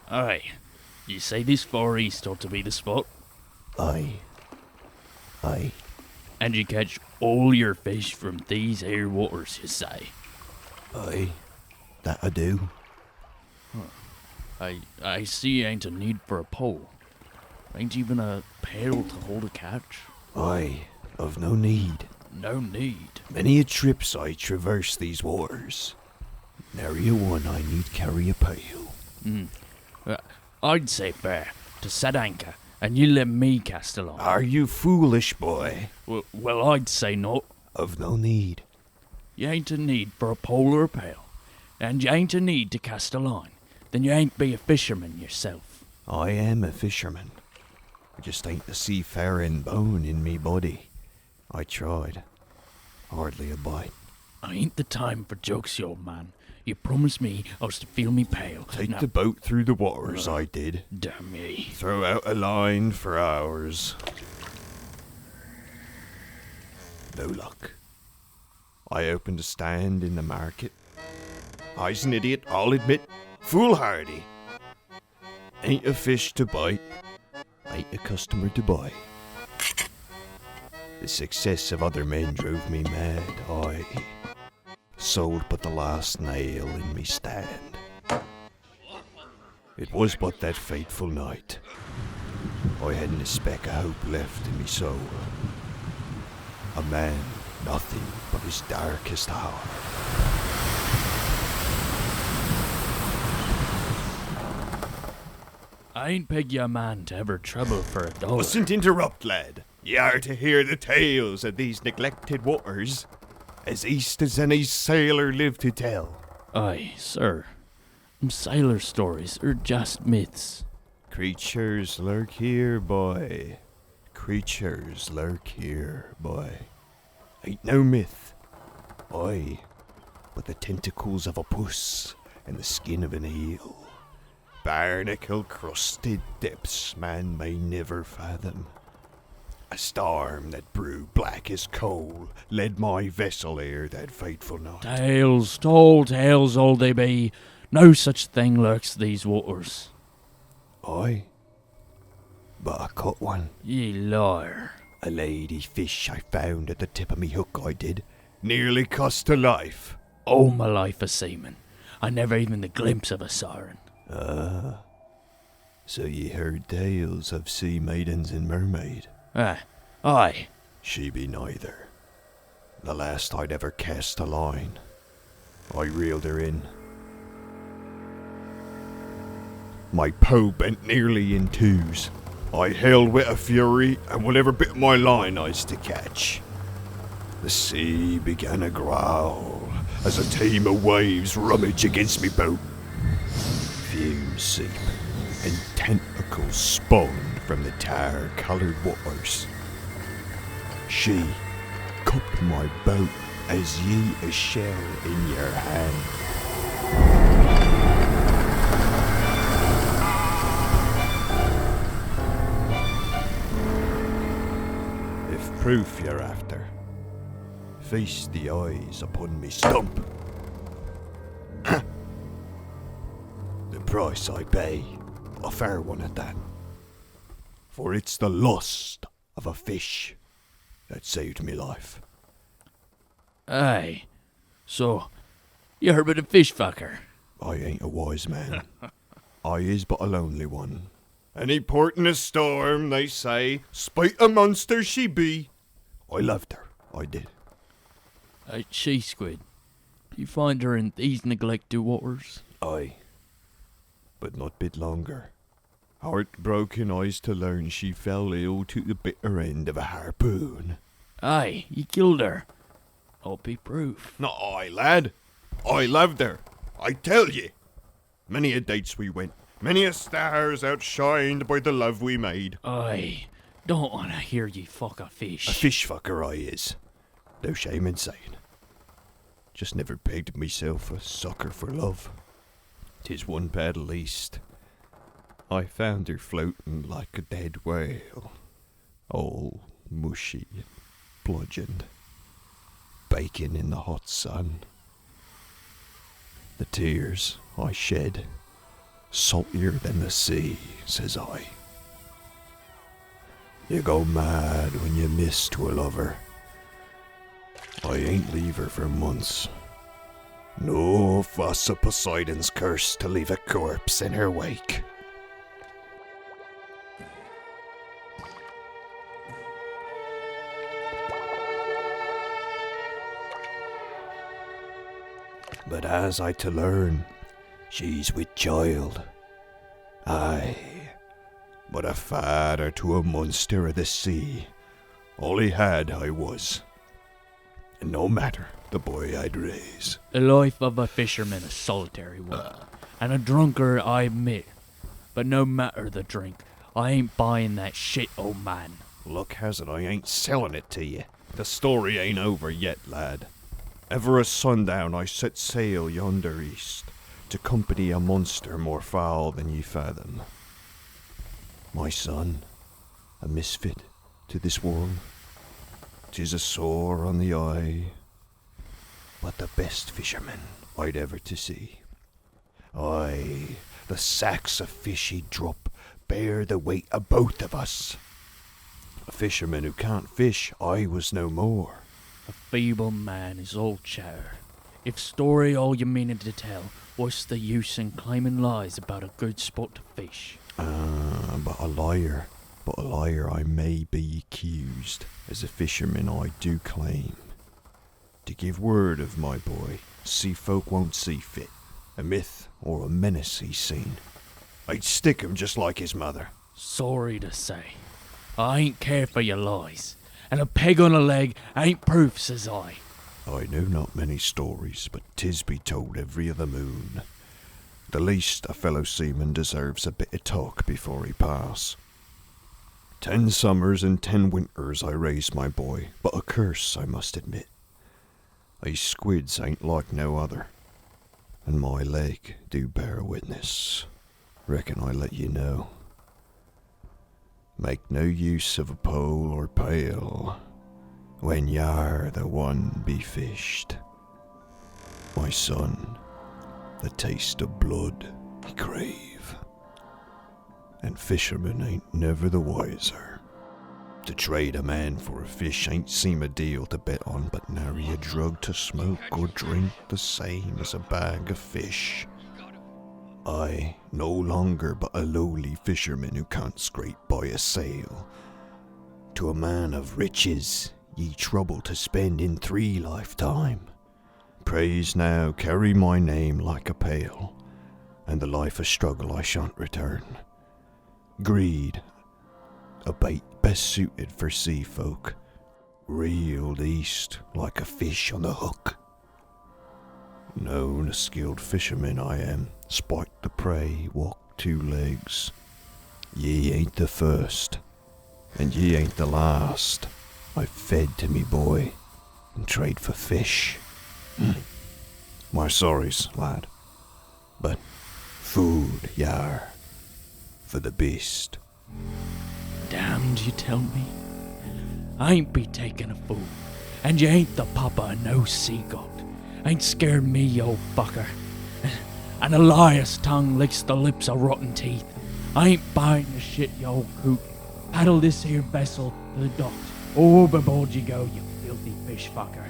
Aye, you say this far east ought to be the spot? Aye. And you catch all your fish from these here waters, you say? Aye. That I do. I see you ain't a need for a pole. Ain't even a pail to hold a catch. Aye, of no need. No need. Many a trips I traverse these waters. Nary a one I need carry a pail. I'd say fair to set anchor, and you let me cast along. Are you foolish, boy? Well, I'd say not. Of no need. You ain't a need for a pole or a pail, and you ain't a need to cast a line. Then you ain't be a fisherman yourself. I am a fisherman. I just ain't the seafaring bone in me body. I tried. Hardly a bite. I ain't the time for jokes, you old man. You promised me I was to fill me pail. Take the boat through the waters, I did. Damn me. Throw out a line for hours. No luck. I opened a stand in the market. I's an idiot, I'll admit. Foolhardy. Ain't a fish to bite. Ain't a customer to buy. The success of other men drove me mad. I sold but the last nail in me stand. It was but that fateful night. I hadn't a speck of hope left in me soul. A man, nothing but his darkest hour. I ain't peg you a man to ever trouble for a dollar. Mustn't interrupt, lad. Ye are to hear the tales of these neglected waters, as east as any sailor lived to tell. Aye, sir. Them sailor stories are just myths. Creatures lurk here, boy. Creatures lurk here, boy. Ain't no myth. Aye, but the tentacles of a puss and the skin of an eel. Barnacle-crusted depths man may never fathom. A storm that brewed black as coal led my vessel ere that fateful night. Tales, tall tales all they be. No such thing lurks these waters. Aye, but I caught one. Ye liar. A lady fish I found at the tip of me hook, I did. Nearly cost her life. All my life a seaman. I never even the glimpse of a siren. So ye heard tales of sea maidens and mermaid? Aye. She be neither. The last I'd ever cast a line, I reeled her in. My poe bent nearly in twos. I held with a fury, and whatever bit of my line I's to catch. The sea began to growl as a team of waves rummage against me boat. Fumes seep, and tentacles spawned from the tar-coloured waters. She cupped my boat as ye a shell in your hand. If proof you're after, feast the eyes upon me stump. The price I pay, a fair one at that. For it's the lust of a fish that saved me life. Aye. So, you heard of the fish fucker? I ain't a wise man. I is but a lonely one. Any port in a storm, they say, spite a monster she be. I loved her, I did. She squid. You find her in these neglected waters? Aye. But not bit longer. Heartbroken eyes to learn she fell ill to the bitter end of a harpoon. Aye, you killed her. I'll be proof. Not I, lad. I loved her. I tell ye. Many a dates we went. Many a stars outshined by the love we made. Aye, don't want to hear ye fuck a fish. A fish fucker I is. No shame in saying. Just never pegged myself a sucker for love. 'Tis one bad least. I found her floating like a dead whale. All mushy and bludgeoned. Baking in the hot sun. The tears I shed. Saltier than the sea, says I. You go mad when you miss to a lover. I ain't leave her for months. No fuss of Poseidon's curse to leave a corpse in her wake. But as I to learn, she's with child. Aye, but a father to a monster of the sea. All he had I was. And no matter the boy I'd raise. The life of a fisherman, a solitary one, and a drunker, I admit. But no matter the drink, I ain't buying that shit, old man. Luck has it I ain't selling it to you. The story ain't over yet, lad. Ever at sundown I set sail yonder east, to company a monster more foul than ye fathom. My son, a misfit to this world. 'Tis a sore on the eye, but the best fisherman I'd ever to see. Aye, the sacks of fish he'd drop bear the weight of both of us. A fisherman who can't fish, I was no more. A feeble man is all chatter. If story all you meaning to tell, what's the use in claiming lies about a good spot to fish? But a liar I may be accused. As a fisherman I do claim to give word of my boy, sea folk won't see fit. A myth or a menace he's seen, I'd stick him just like his mother. Sorry to say, I ain't care for your lies, and a peg on a leg ain't proof, says I. I know not many stories, but 'tis be told every other moon. The least a fellow seaman deserves a bit of talk before he pass. 10 summers and 10 winters I raised my boy, but a curse I must admit. These squids ain't like no other, and my leg do bear witness. Reckon I let you know. Make no use of a pole or pail when y'are the one be fished. My son, the taste of blood he crave, and fishermen ain't never the wiser. To trade a man for a fish ain't seem a deal to bet on, but nary a drug to smoke or drink the same as a bag of fish. I, no longer but a lowly fisherman who can't scrape by a sail. To a man of riches ye trouble to spend in 3 lifetime. Praise now carry my name like a pail, and the life of struggle I shan't return. Greed, a bait best suited for sea folk, reeled east like a fish on the hook. Known a skilled fisherman I am, spite the prey walk 2 legs. Ye ain't the first, and ye ain't the last I've fed to me boy and trade for fish. My sorries, lad, but food yare for the beast. Damned, you tell me? I ain't be taking a fool, and you ain't the papa of no sea god. Ain't scared me, you old fucker. And a liar's tongue licks the lips of rotten teeth. I ain't buying the shit, you old coot. Paddle this here vessel to the docks. Overboard you go, you filthy fish fucker.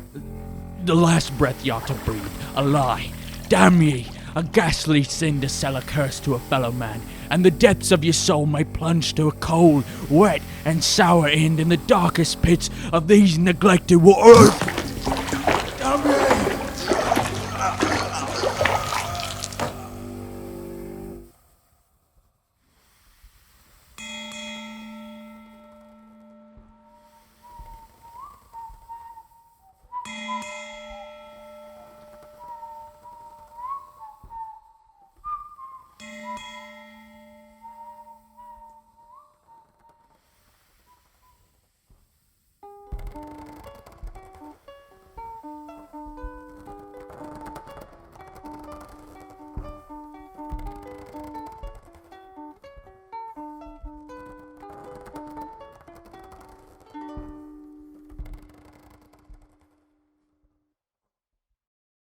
The last breath you ought to breathe, a lie. Damn ye, a ghastly sin to sell a curse to a fellow man, and the depths of your soul may plunge to a cold, wet, and sour end in the darkest pits of these neglected waters.